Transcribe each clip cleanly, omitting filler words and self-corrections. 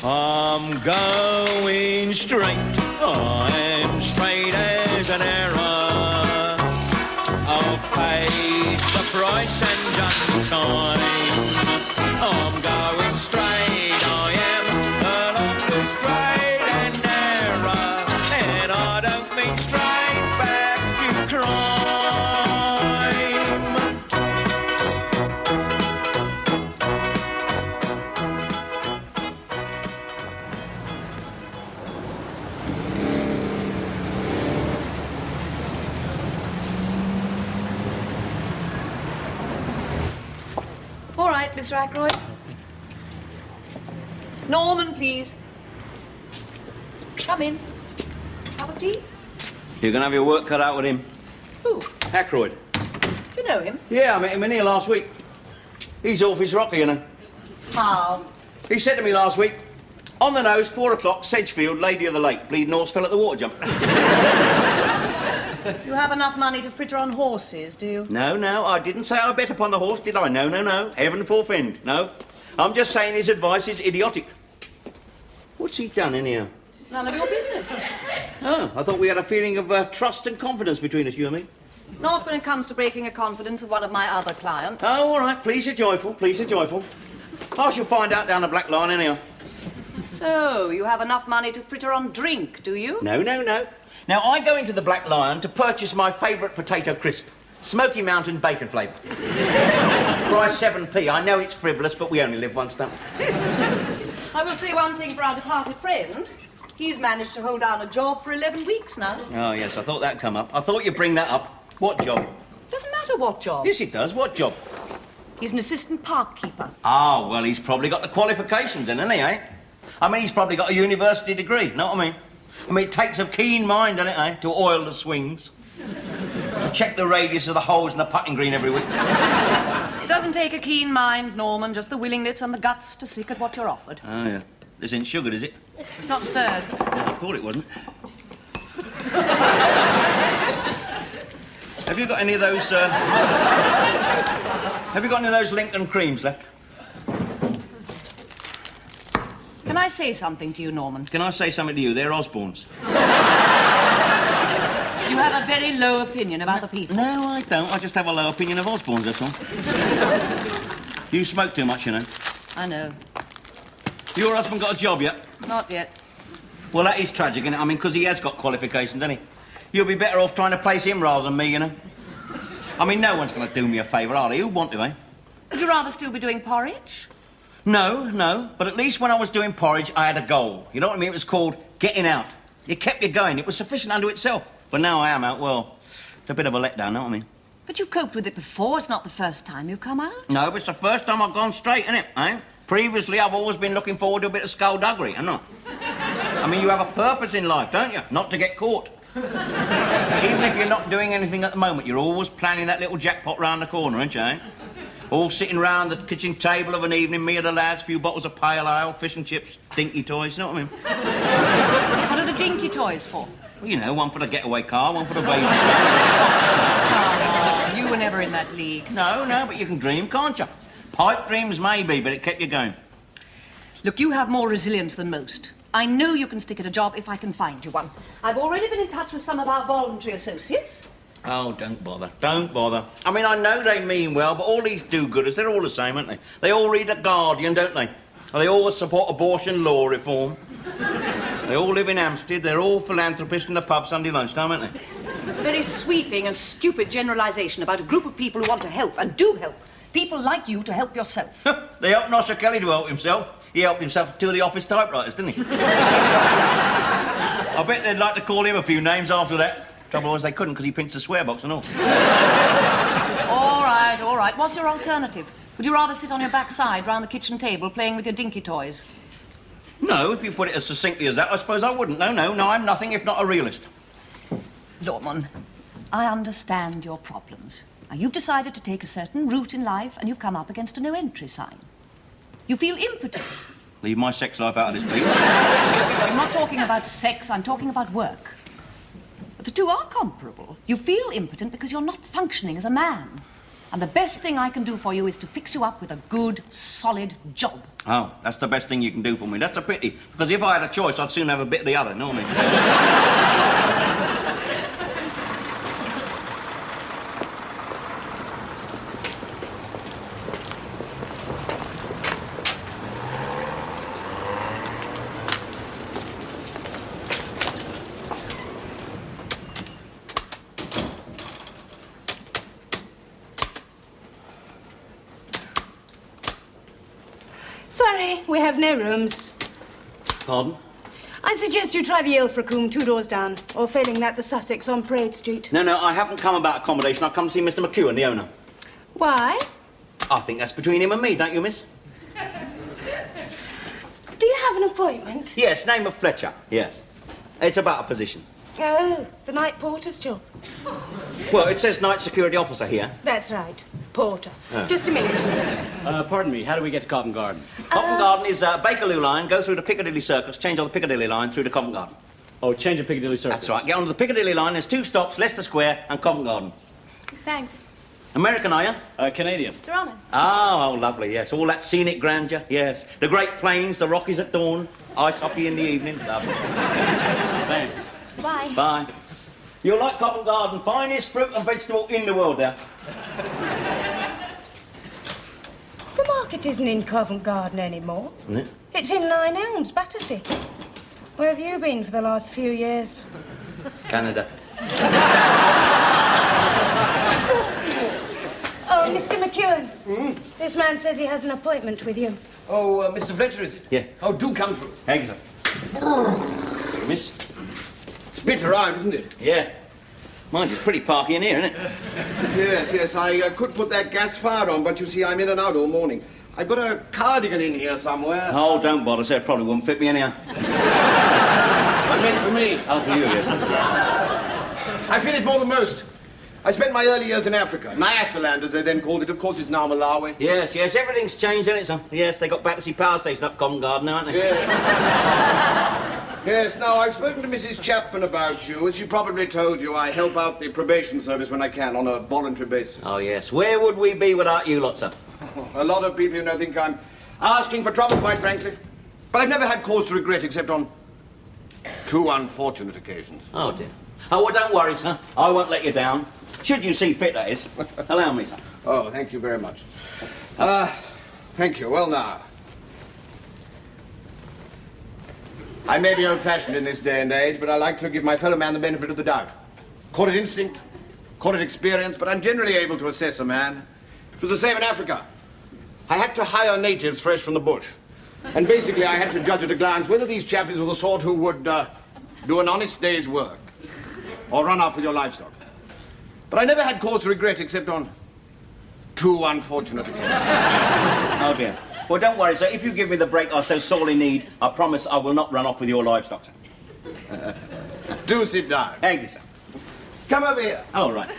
I'm going straight, I'm straight as an arrow. I'll pay the price and just in time. I'm going straight, I am, along the straight and narrow. And I don't mean straight back to crime. All right, Mr. Ackroyd. Norman, please. Come in. Cup of tea? You're going to have your work cut out with him. Who? Ackroyd. Do you know him? Yeah, I met him in here last week. He's off his rocker, you know. How? He said to me last week, on the nose, 4 o'clock, Sedgefield, Lady of the Lake, bleeding horse fell at the water jump. You have enough money to fritter on horses, do you? No, I didn't say I bet upon the horse, did I? No. Heaven forfend. No. I'm just saying his advice is idiotic. What's he done in here? None of your business. Oh, I thought we had a feeling of trust and confidence between us, you and me. Not when it comes to breaking a confidence of one of my other clients. Oh, all right. Please, you're joyful. I shall find out down the Black Line anyhow. So, you have enough money to fritter on drink, do you? No. Now, I go into the Black Lion to purchase my favourite potato crisp, Smoky Mountain bacon flavour. Price 7p. I know it's frivolous, but we only live once, don't we? I will say one thing for our departed friend. He's managed to hold down a job for 11 weeks now. Oh, yes, I thought that'd come up. I thought you'd bring that up. What job? Doesn't matter what job. Yes, it does. What job? He's an assistant park keeper. Ah, well, he's probably got the qualifications then, hasn't he, eh? I mean, he's probably got a university degree, know what I mean? I mean, it takes a keen mind, doesn't it, eh, to oil the swings. To check the radius of the holes in the putting green every week. It doesn't take a keen mind, Norman, just the willingness and the guts to stick at what you're offered. Oh, yeah. This ain't sugared, is it? It's not stirred. Yeah, I thought it wasn't. Have you got any of those, Have you got any of those Lincoln creams left? Can I say something to you, Norman? Can I say something to you? They're Osborne's. You have a very low opinion of other people. No, I don't. I just have a low opinion of Osborne's, that's all. You smoke too much, you know. I know. Your husband got a job yet? Not yet. Well, that is tragic, isn't it? I mean, because he has got qualifications, hasn't he? You'll be better off trying to place him rather than me, you know. I mean, no one's going to do me a favour, are they? Who'd want to, eh? Would you rather still be doing porridge? No. But at least when I was doing porridge, I had a goal. You know what I mean? It was called getting out. It kept you going. It was sufficient unto itself. But now I am out, well, it's a bit of a letdown, know what I mean? But you've coped with it before. It's not the first time you've come out. No, but it's the first time I've gone straight, isn't it, eh? Previously, I've always been looking forward to a bit of skullduggery, haven't I? I mean, you have a purpose in life, don't you? Not to get caught. Even if you're not doing anything at the moment, you're always planning that little jackpot round the corner, aren't you, eh? All sitting round the kitchen table of an evening, me and the lads, a few bottles of pale ale, fish and chips, dinky toys, you know what I mean? What are the dinky toys for? Well, you know, one for the getaway car, one for the baby. Oh, you were never in that league. No, but you can dream, can't you? Pipe dreams maybe, but it kept you going. Look, you have more resilience than most. I know you can stick at a job if I can find you one. I've already been in touch with some of our voluntary associates. Oh, don't bother. I mean, I know they mean well, but all these do-gooders, they're all the same, aren't they? They all read The Guardian, don't they? And they always support abortion law reform. They all live in Hampstead, they're all philanthropists in the pub Sunday lunchtime, aren't they? It's a very sweeping and stupid generalisation about a group of people who want to help and do help. People like you to help yourself. They helped Nosher Kelly to help himself. He helped himself to two of the office typewriters, didn't he? I bet they'd like to call him a few names after that. Trouble was they couldn't because he pinched the swear box and all. All right. What's your alternative? Would you rather sit on your backside round the kitchen table playing with your dinky toys? No, if you put it as succinctly as that, I suppose I wouldn't. No, I'm nothing if not a realist. Norman, I understand your problems. Now, you've decided to take a certain route in life and you've come up against a no-entry sign. You feel impotent. Leave my sex life out of this, please. I'm not talking about sex, I'm talking about work. But the two are comparable. You feel impotent because you're not functioning as a man. And the best thing I can do for you is to fix you up with a good, solid job. Oh, that's the best thing you can do for me. That's a pity, because if I had a choice, I'd soon have a bit of the other, know what I mean? Sorry, we have no rooms. Pardon? I suggest you try the Ilfracombe 2 doors down, or failing that, the Sussex on Parade Street. No, I haven't come about accommodation. I've come to see Mr. McEwen, the owner. Why? I think that's between him and me, don't you, miss? Do you have an appointment? Yes, name of Fletcher, yes. It's about a position. Oh, the night porter's job. Well, it says night security officer here. That's right, porter. Just a minute. Pardon me, how do we get to Covent Garden? Covent Garden is Bakerloo line, go through the Piccadilly Circus, change on the Piccadilly line through to Covent Garden. Oh, change of Piccadilly Circus. That's right, get onto the Piccadilly line, there's 2 stops, Leicester Square and Covent Garden. Thanks. American, are you? Canadian. Toronto. Oh, lovely, yes. All that scenic grandeur, yes. The Great Plains, the Rockies at dawn, ice hockey in the evening. Lovely. Thanks. Bye. Bye. You'll like Covent Garden, finest fruit and vegetable in the world there. The market isn't in Covent Garden anymore. Isn't it? It's in Nine Elms, Battersea. Where have you been for the last few years? Canada. Oh, Mr. McEwen. This man says he has an appointment with you. Oh, Mr. Fletcher, is it? Yeah. Oh, do come through. Thank you, sir. Miss? It's bitter out, isn't it? Yeah. Mind you, it's pretty parky in here, isn't it? Yes, I could put that gas fire on, but you see, I'm in and out all morning. I've got a cardigan in here somewhere. Oh, don't bother, sir. It probably wouldn't fit me anyhow. I meant for me. Oh, for you, yes. That's right. I feel it more than most. I spent my early years in Africa. Nyasaland, as they then called it. Of course, it's now Malawi. Yes, everything's changed, isn't it, sir? Yes, they got Battersea Power Station up Covent Garden now, haven't they? Yes, now, I've spoken to Mrs. Chapman about you. As she probably told you, I help out the probation service when I can on a voluntary basis. Oh, yes. Where would we be without you lot, sir? A lot of people, think I'm asking for trouble, quite frankly. But I've never had cause to regret except on 2 unfortunate occasions. Oh, dear. Oh, well, don't worry, sir. I won't let you down. Should you see fit, that is. Allow me, sir. Oh, thank you very much. Thank you. Well, now. I may be old-fashioned in this day and age, but I like to give my fellow man the benefit of the doubt. Call it instinct, call it experience, but I'm generally able to assess a man. It was the same in Africa. I had to hire natives fresh from the bush. And basically, I had to judge at a glance whether these chappies were the sort who would do an honest day's work or run off with your livestock. But I never had cause to regret except on 2 unfortunate occasions. Oh, dear. Well, don't worry, sir. If you give me the break I so sorely need, I promise I will not run off with your livestock, sir. Do sit down. Thank you, sir. Come over here. Oh, right.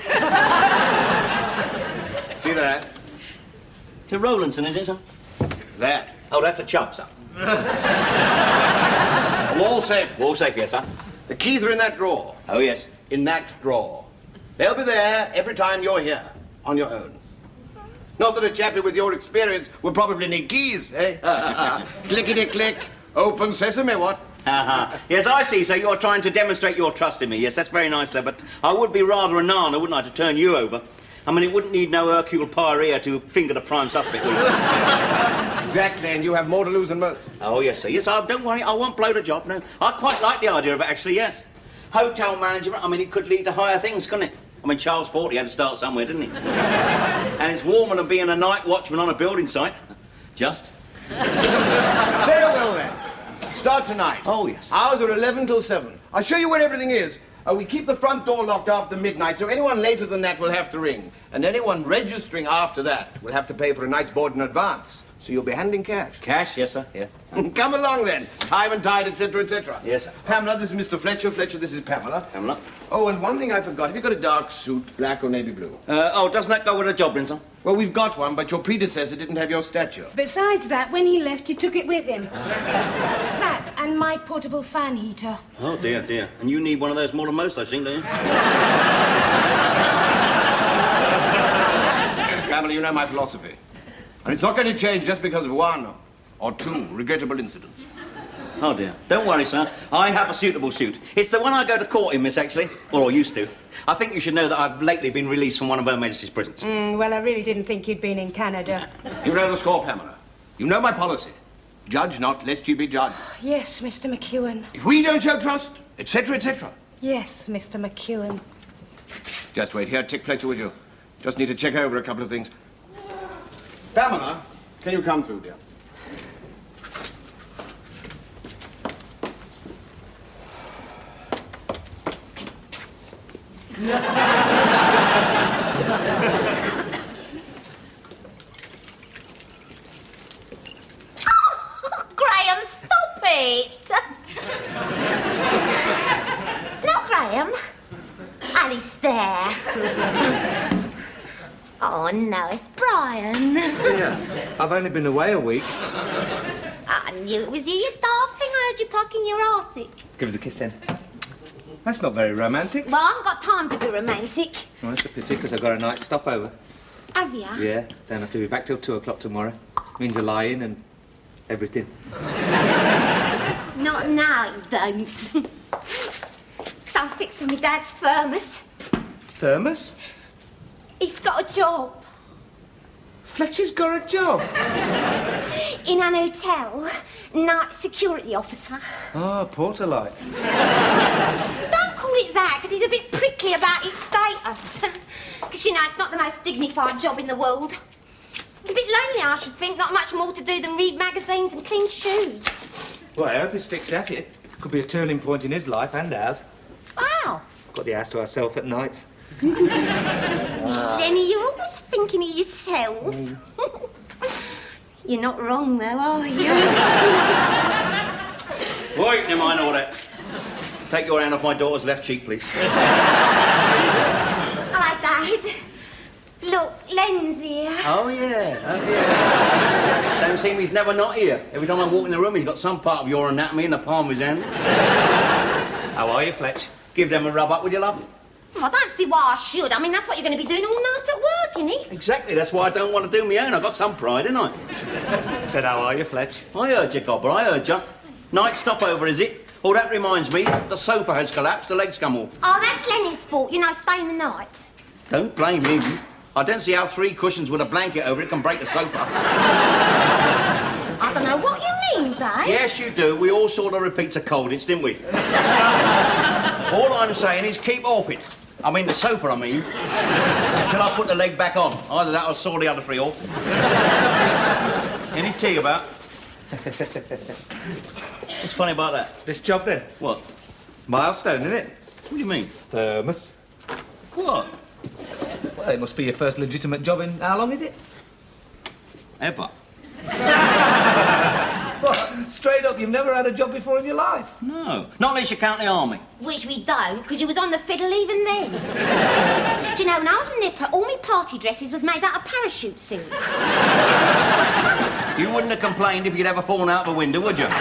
See that? To Rowlandson, is it, sir? That. Oh, that's a chub, sir. A wall safe. All safe, yes, sir. The keys are in that drawer. Oh, yes. In that drawer. They'll be there every time you're here, on your own. Not that a chappie with your experience would probably need keys, eh? Clickety-click, open sesame, what? Yes, I see, sir. You're trying to demonstrate your trust in me. Yes, that's very nice, sir, but I would be rather a nana, wouldn't I, to turn you over? I mean, it wouldn't need no Hercule Poirot to finger the prime suspect, would it? Exactly, and you have more to lose than most. Oh, yes, sir. Yes, don't worry. I won't blow the job, no. I quite like the idea of it, actually, yes. Hotel management, I mean, it could lead to higher things, couldn't it? I mean, Charles Fort, he had to start somewhere, didn't he? And it's warmer than being a night watchman on a building site. Just. Very well, then. Start tonight. Oh, yes. Hours are 11 till 7. I'll show you where everything is. We keep the front door locked after midnight, so anyone later than that will have to ring. And anyone registering after that will have to pay for a night's board in advance. So you'll be handing cash. Cash, yes, sir, yeah. Come along, then. Time and tide, etc., etc. Yes, sir. Pamela, this is Mr. Fletcher. Fletcher, this is Pamela. Pamela. Oh, and one thing I forgot. Have you got a dark suit, black or navy blue? Doesn't that go with a job, sir? Well, we've got one, but your predecessor didn't have your stature. Besides that, when he left, he took it with him. That And my portable fan heater. Oh, dear, dear. And you need one of those more than most, I think, don't you? Pamela, you know my philosophy. And it's not going to change just because of one or two regrettable incidents. Oh, dear. Don't worry, sir. I have a suitable suit. It's the one I go to court in, miss, actually. Or used to. I think you should know that I've lately been released from one of Her Majesty's prisons. Well, I really didn't think you'd been in Canada. You know the score, Pamela. You know my policy. Judge not, lest you be judged. Yes, Mr. McEwen. If we don't show trust, etc., etc. Yes, Mr. McEwen. Just wait here, Tick Fletcher, would you? Just need to check over a couple of things. Pamela, can you come through, dear? Graham, stop it! Not Graham. Alistair. Oh, no, it's Brian. Yeah, I've only been away a week. I knew it was you, you daft thing. I heard you pocking your Arctic. Give us a kiss then. That's not very romantic. Well, I haven't got time to be romantic. Well, that's a pity, because I've got a night stopover. Have you? Yeah, don't have to be back till 2 o'clock tomorrow. Means a lie-in and everything. Not now, you don't. 'Cause I'm fixing my dad's thermos. Thermos? He's got a job. Fletcher's got a job. In an hotel. Night security officer. Oh, porter-like. Don't call it that, because he's a bit prickly about his status. Because, you know, it's not the most dignified job in the world. A bit lonely, I should think. Not much more to do than read magazines and clean shoes. Well, I hope he sticks at it. Could be a turning point in his life and ours. Wow. Got the house to ourselves at nights. Lenny, you're always thinking of yourself. You're not wrong, though, are you? Right, never mind all that. Take your hand off my daughter's left cheek, please. Hi, Dad. Look, Len's here. Oh, yeah. Oh, yeah. Don't seem he's never not here. Every time I walk in the room, he's got some part of your anatomy in the palm of his hand. How are you, Fletch? Give them a rub up, would you, love? Well, I don't see why I should. I mean, that's what you're going to be doing all night at work, innit? Exactly. That's why I don't want to do my own. I've got some pride, ain't I? Said, how are you, Fletch? I heard you, Gobber. I heard you. Night stopover, is it? Oh, that reminds me. The sofa has collapsed. The legs come off. Oh, that's Lenny's fault, you know, staying the night. Don't blame him. I don't see how 3 cushions with a blanket over it can break a sofa. I don't know what you mean, Dad. Yes, you do. We all saw the repeats of Colditz, didn't we? All I'm saying is keep off it. I mean, the sofa, I mean. Until I put the leg back on. Either that or saw the other 3 off. Any tea about? What's funny about that? This job, then? What? Milestone, isn't it? What do you mean? Thermos. What? Well, it must be your first legitimate job in... How long is it? Ever? What? Straight up, you've never had a job before in your life? No. Not unless you count the army. Which we don't, because you was on the fiddle even then. Do you know, when I was a nipper, all my party dresses was made out of parachute silk. You wouldn't have complained if you'd ever fallen out of a window, would you? You know,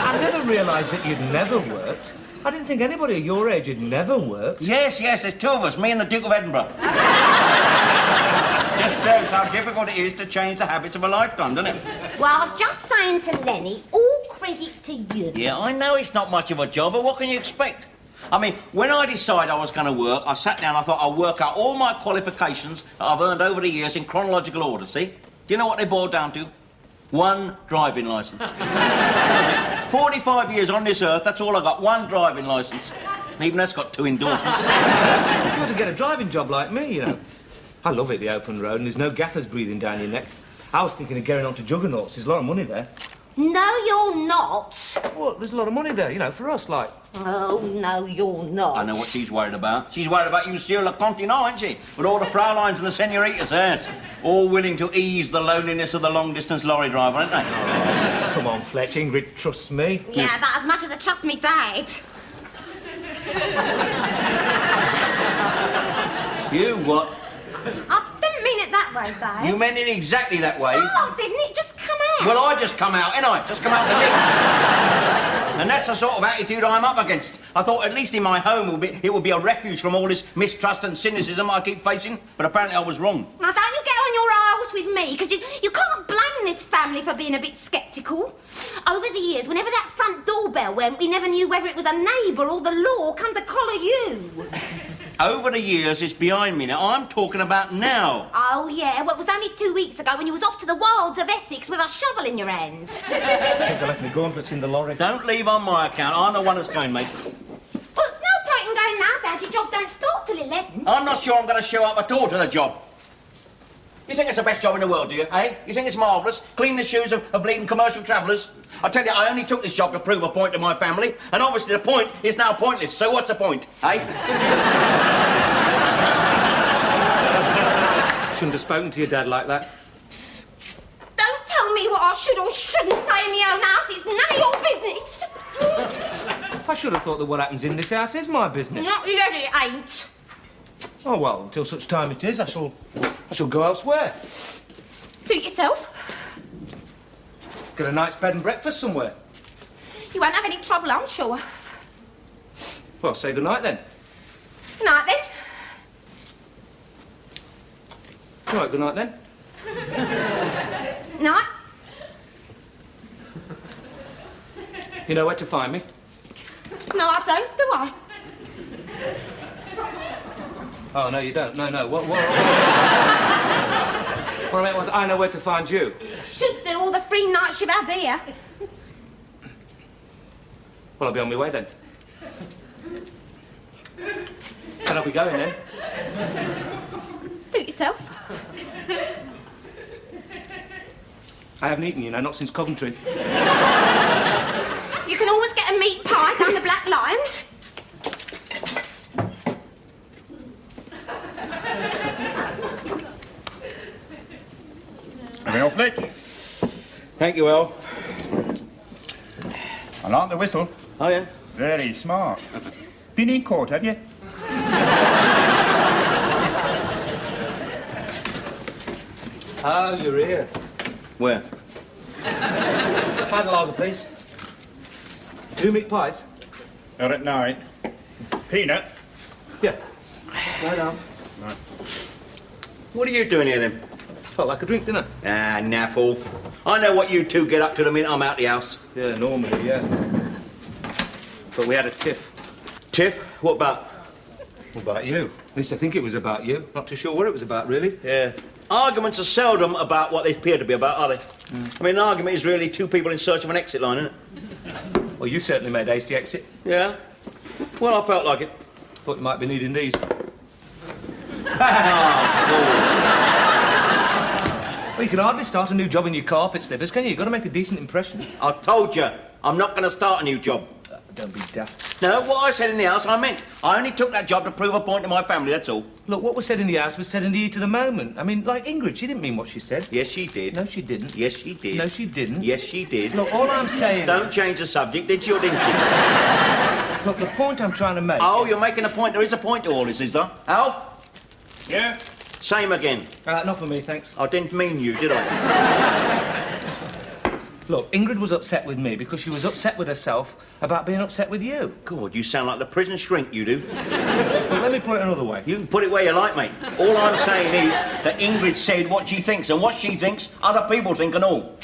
I never realised that you'd never worked. I didn't think anybody of your age had never worked. Yes, there's 2 of us, me and the Duke of Edinburgh. Just shows how difficult it is to change the habits of a lifetime, doesn't it? Well, I was just saying to Lenny, all credit to you. Yeah, I know it's not much of a job, but what can you expect? I mean, when I decided I was going to work, I sat down, I thought I'll work out all my qualifications that I've earned over the years in chronological order, see? Do you know what they boil down to? 1 driving licence. 45 years on this earth, that's all I got, 1 driving licence. And even that's got 2 endorsements. You ought to get a driving job like me, you know. I love it, the open road, and there's no gaffers breathing down your neck. I was thinking of getting on to Juggernauts. There's a lot of money there. No, you're not. Well, there's a lot of money there, you know, for us, like... Oh, no, you're not. I know what she's worried about. She's worried about you, Monsieur Le Continent, isn't she? With all the Fraulines and the Senoritas, yes. All willing to ease the loneliness of the long-distance lorry driver, aren't they? Oh, come on, Fletch, Ingrid trusts me. Yeah, about as much as I trust me dad. You what? I didn't mean it that way, Dad. You meant it exactly that way. Oh, didn't it just come Well, I just come out, ain't I? Just come out the nick. And that's the sort of attitude I'm up against. I thought at least in my home it would be a refuge from all this mistrust and cynicism I keep facing, but apparently I was wrong. Now, don't you get on your arse with me, because you can't blame this family for being a bit sceptical. Over the years, whenever that front doorbell went, we never knew whether it was a neighbour or the law come to collar you. Over the years, it's behind me now. I'm talking about now. Oh, yeah? Well, it was only 2 weeks ago when you was off to the wilds of Essex with a shovel in your hand. I think I left my gauntlets in the lorry. Don't leave on my account. I'm the one that's going, mate. Well, it's no point in going now, Dad. Your job don't start till 11. I'm not sure I'm going to show up at all to the job. You think it's the best job in the world, do you, eh? You think it's marvellous? Clean the shoes of bleeding commercial travellers? I tell you, I only took this job to prove a point to my family, and obviously the point is now pointless, so what's the point, eh? Shouldn't have spoken to your dad like that. Don't tell me what I should or shouldn't say in my own house. It's none of your business. I should have thought that what happens in this house is my business. Not really, it ain't. Oh, well, until such time it is, I shall go elsewhere. Suit yourself. Get a night's bed and breakfast somewhere. You won't have any trouble, I'm sure. Well, say good night then. Good night, then. All right, good night then. Night. You know where to find me? No, I don't, do I? Oh, no, you don't. No. What I meant was I know where to find you. Should do all the free nights you've had here. Well, I'll be on my way then. And I'll be going then. Suit yourself. I haven't eaten, you know, not since Coventry. You can always get a meat pie down the Black Lion. Well, Fletch, Thank you, Elf. I like the whistle. Oh, yeah? Very smart. Been in court, have you? Oh, you're here. Where? Have a lager, please. 2 meat pies? Or at night. Peanut. Yeah. No. What are you doing here, then? Felt like a drink, didn't I? Ah, naff off. I know what you two get up to the minute I'm out the house. Yeah, normally, yeah. But we had a tiff. Tiff, what about? What about you? At least I think it was about you. Not too sure what it was about, really. Yeah. Arguments are seldom about what they appear to be about, are they? I mean, an argument is really two people in search of an exit line, isn't it? Well, you certainly made hasty exit. Yeah. Well, I felt like it. Thought you might be needing these. Well, you can hardly start a new job in your carpet slippers, can you? You've got to make a decent impression. I told you, I'm not going to start a new job. Don't be daft. No, what I said in the house, I meant. I only took that job to prove a point to my family, that's all. Look, what was said in the house was said in the heat of the moment. I mean, like Ingrid, she didn't mean what she said. Yes, she did. No, she didn't. Yes, she did. No, she didn't. Yes, she did. Look, all I'm saying Don't is... change the subject, did you or didn't you? Look, the point I'm trying to make... Oh, you're making a point. There is a point to all this, is there? Alf? Yeah? Same again. Not for me, thanks. I didn't mean you, did I? Look, Ingrid was upset with me because she was upset with herself about being upset with you. God, you sound like the prison shrink, you do. Well, let me put it another way. You can put it where you like, mate. All I'm saying is that Ingrid said what she thinks, and what she thinks, other people think and all.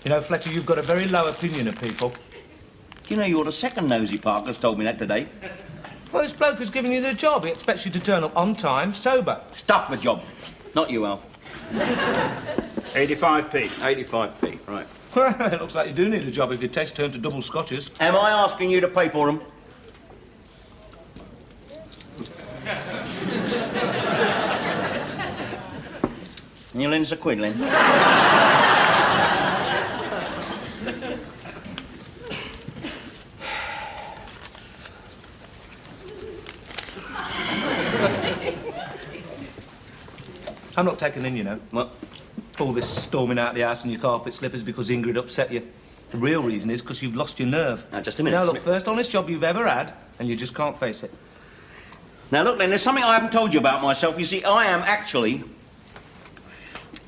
You know, Fletcher, you've got a very low opinion of people. You know, you're the second nosy park that's told me that today. Well, this bloke who's giving you the job, he expects you to turn up on time, sober. Stuff the job. Not you, Alf. 85p. 85p, right. It looks like you do need a job if your taste turned to double scotches. Am I asking you to pay for them? You lend us a quid, Len? I'm not taking in, you know. What? All this storming out the house in your carpet slippers because Ingrid upset you. The real reason is because you've lost your nerve. Now, just a minute. Now, look, first honest job you've ever had, and you just can't face it. Now, look, Len, there's something I haven't told you about myself. You see, I am actually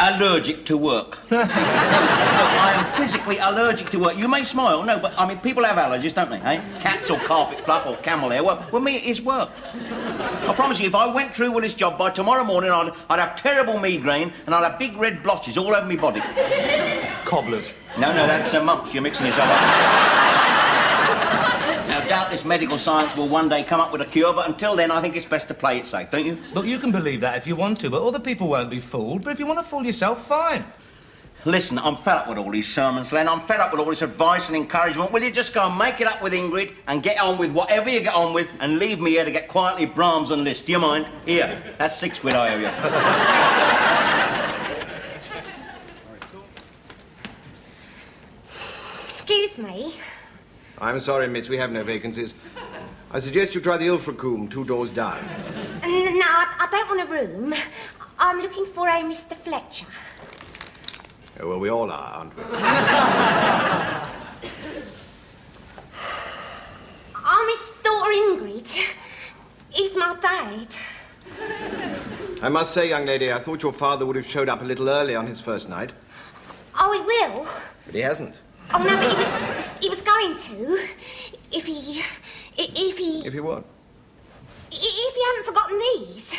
allergic to work. Look, I am physically allergic to work. You may smile, no, but I mean, people have allergies, don't they, eh? Cats or carpet fluff or camel hair. Well, with me, it is work. I promise you, if I went through with this job by tomorrow morning, I'd have terrible migraine and I'd have big red blotches all over my body. Cobblers. No, that's mumps. You're mixing yourself up. Now, doubtless medical science will one day come up with a cure, but until then, I think it's best to play it safe, don't you? Look, you can believe that if you want to, but other people won't be fooled. But if you want to fool yourself, fine. Listen, I'm fed up with all these sermons, Len. I'm fed up with all this advice and encouragement. Will you just go and make it up with Ingrid and get on with whatever you get on with and leave me here to get quietly Brahms and Liszt? Do you mind? Here, that's £6 I owe you. Excuse me. I'm sorry, miss, we have no vacancies. I suggest you try the Ilfracombe, 2 doors down. No, I don't want a room. I'm looking for a Mr. Fletcher. Oh, well, we all are, aren't we? I'm his daughter Ingrid. He's my dad. I must say, young lady, I thought your father would have showed up a little early on his first night. Oh, he will? But he hasn't. Oh, no, but he was going to. If he what? If he hadn't forgotten these.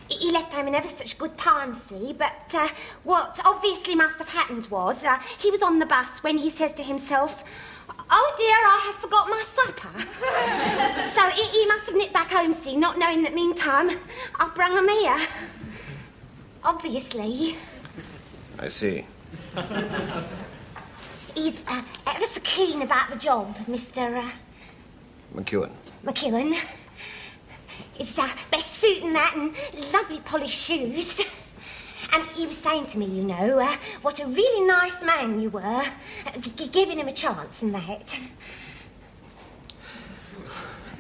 He left home in ever such good time, see, but what obviously must have happened was he was on the bus when he says to himself, "Oh dear, I have forgot my supper." So he must have nipped back home, see, not knowing that meantime I've brung him here. Obviously. I see. He's ever so keen about the job, Mr. McEwen. It's best suit and that and lovely polished shoes. And he was saying to me, you know, what a really nice man you were, giving him a chance and that.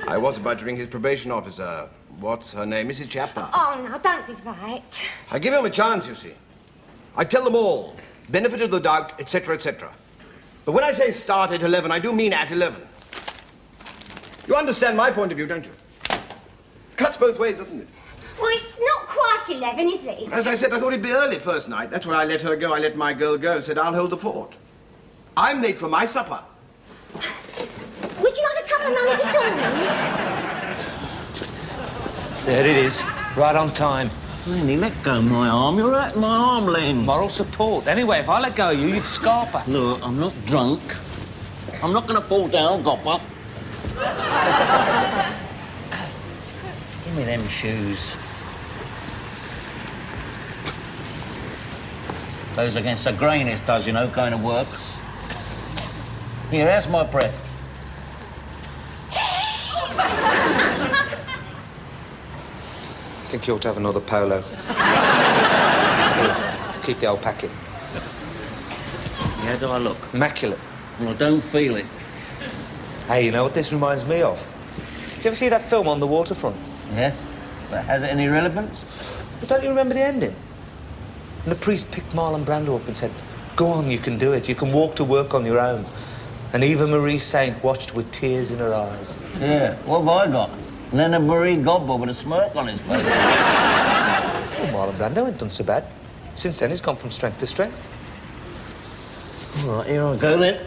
I was about to ring his probation officer. What's her name? Mrs. Chapman. Oh, no, don't do that. I give him a chance, you see. I tell them all. Benefit of the doubt, etc., etc. But when I say start at 11, I do mean at 11. You understand my point of view, don't you? Cuts both ways, doesn't it? Well, it's not quite 11, is it? As I said, I thought it'd be early first night. That's why I let her go. I let my girl go. Said I'll hold the fort. I'm late for my supper. Would you like a cup of mulligatawny? There it is. Right on time. Lenny, let go of my arm. You're hurting my arm, Len. Moral support. Anyway, if I let go of you, you'd scarp her. Look, I'm not drunk. I'm not going to fall down, Gopper. Give me them shoes. Goes against the grain, it does, you know, going to work. Here, how's my breath? I think you ought to have another polo. Here, keep the old packet. How do I look? Immaculate. Well, I don't feel it. Hey, you know what this reminds me of? Did you ever see that film On the Waterfront? Yeah? But has it any relevance? But don't you remember the ending? And the priest picked Marlon Brando up and said, "Go on, you can do it. You can walk to work on your own." And Eva Marie Saint watched with tears in her eyes. Yeah, what have I got? Leonard Marie Godber with a smirk on his face. Well, Marlon Brando ain't done so bad. Since then, he's gone from strength to strength. All right, here I go then.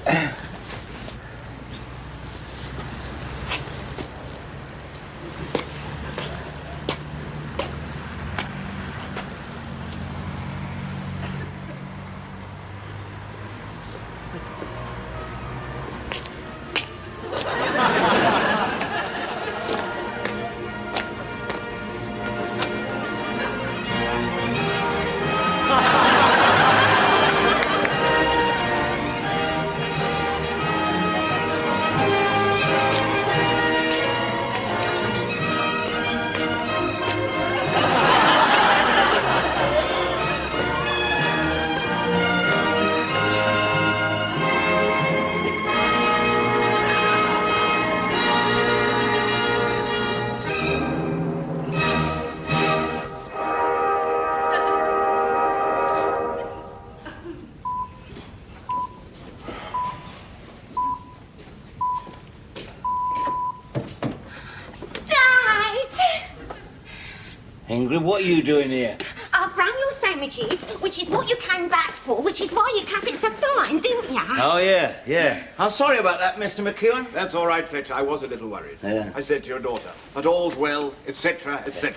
Ingrid, what are you doing here? I brung your same sandwiches, which is what you came back for, which is why you cut it so fine, didn't you? Oh, yeah, yeah. I'm sorry about that, Mr. McEwen. That's all right, Fletcher. I was a little worried. Yeah. I said to your daughter, but all's well, etc., etc.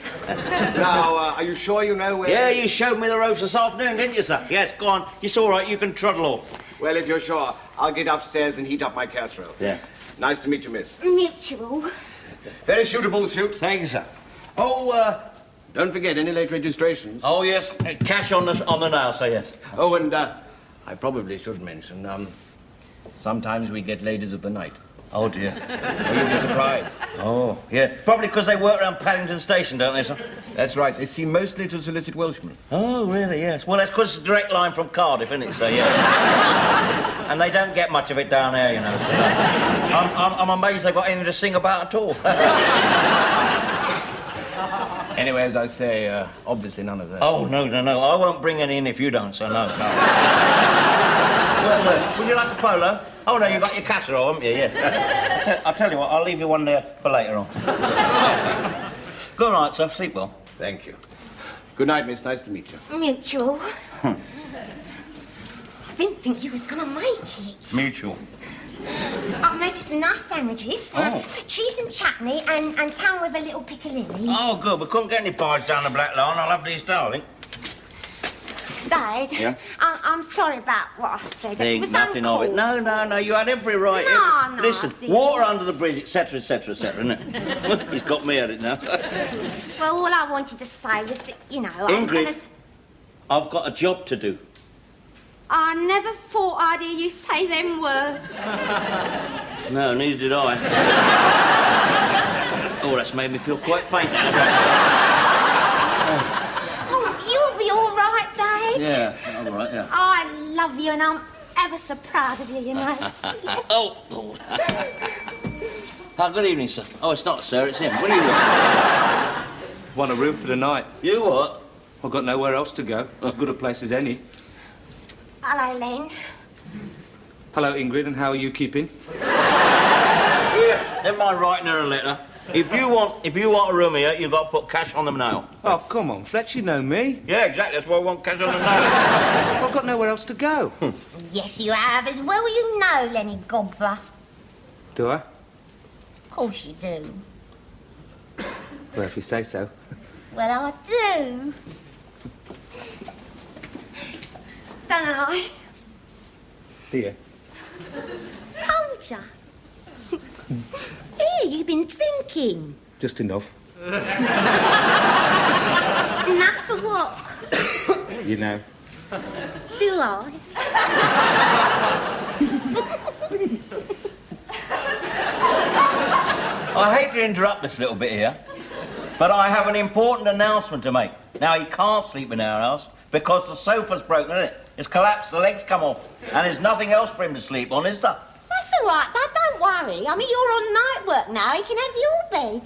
Now, are you sure you know where... Yeah, you showed me the ropes this afternoon, didn't you, sir? Yes, go on. It's all right. You can trundle off. Well, if you're sure, I'll get upstairs and heat up my casserole. Yeah. Nice to meet you, miss. Mutual. Very suitable suit. Thank you, sir. Oh, don't forget any late registrations. Oh, yes. Cash on the nail, sir, yes. Oh, and I probably should mention, sometimes we get ladies of the night. Oh, dear. Oh, you'll be surprised. Oh, yeah. Probably because they work around Paddington Station, don't they, sir? That's right. They seem mostly to solicit Welshmen. Oh, really, yes. Well, that's because it's a direct line from Cardiff, isn't it, sir? Yeah. And they don't get much of it down there, you know. I'm amazed they've got anything to sing about at all. Anyway, as I say, obviously none of that. Oh, no. I won't bring any in if you don't, sir. No. Well, would you like a polo? Oh, no, you got your casserole, haven't you? Yes. I'll tell you what, I'll leave you one there for later on. Good night, sir. Sleep well. Thank you. Good night, miss. Nice to meet you. Mutual. I didn't think you was gonna make it. Mutual. I've made you some nice sandwiches. Cheese and chutney and tongue with a little piccalilli. Oh, good. We couldn't get any pies down the Black Line. I'll have these, darling. Dad, Yeah? I'm sorry about what I said. It was Nothing of it. uncalled. No. You had every right. No, Listen, I didn't. water under the bridge, etc., etc., isn't it? He's got me at it now. Well, all I wanted to say was, that, you know... Ingrid, I've got a job to do. I never thought I'd hear you say them words. No, neither did I. Oh, that's made me feel quite faint now. Oh, you'll be all right, Dad. Yeah, all right, yeah. I love you and I'm ever so proud of you, you know. Oh. Oh, good evening, sir. Oh, it's not sir, it's him. What do you want? Want a room for the night? You what? I've got nowhere else to go. As good a place as any. Hello, Len. Hello, Ingrid, and how are you keeping? Yeah, never mind writing her a letter. If you want a room here, you've got to put cash on the nail. Oh, come on, Fletch, you know me. Yeah, exactly. That's why I want cash on the nail. I've got nowhere else to go. Yes, you have, as well you know, Lenny Gobber. Do I? Of course you do. Well, if you say so. Well, I do. Don't I? Do you? Told ya. Here, you've been drinking. Just enough. Enough for what? You know. Do I? I hate to interrupt this little bit here, but I have an important announcement to make. Now, he can't sleep in our house because the sofa's broken, isn't it? It's collapsed, the legs come off, and there's nothing else for him to sleep on, is there? That's all right, Dad, don't worry. I mean, you're on night work now. He can have your bed.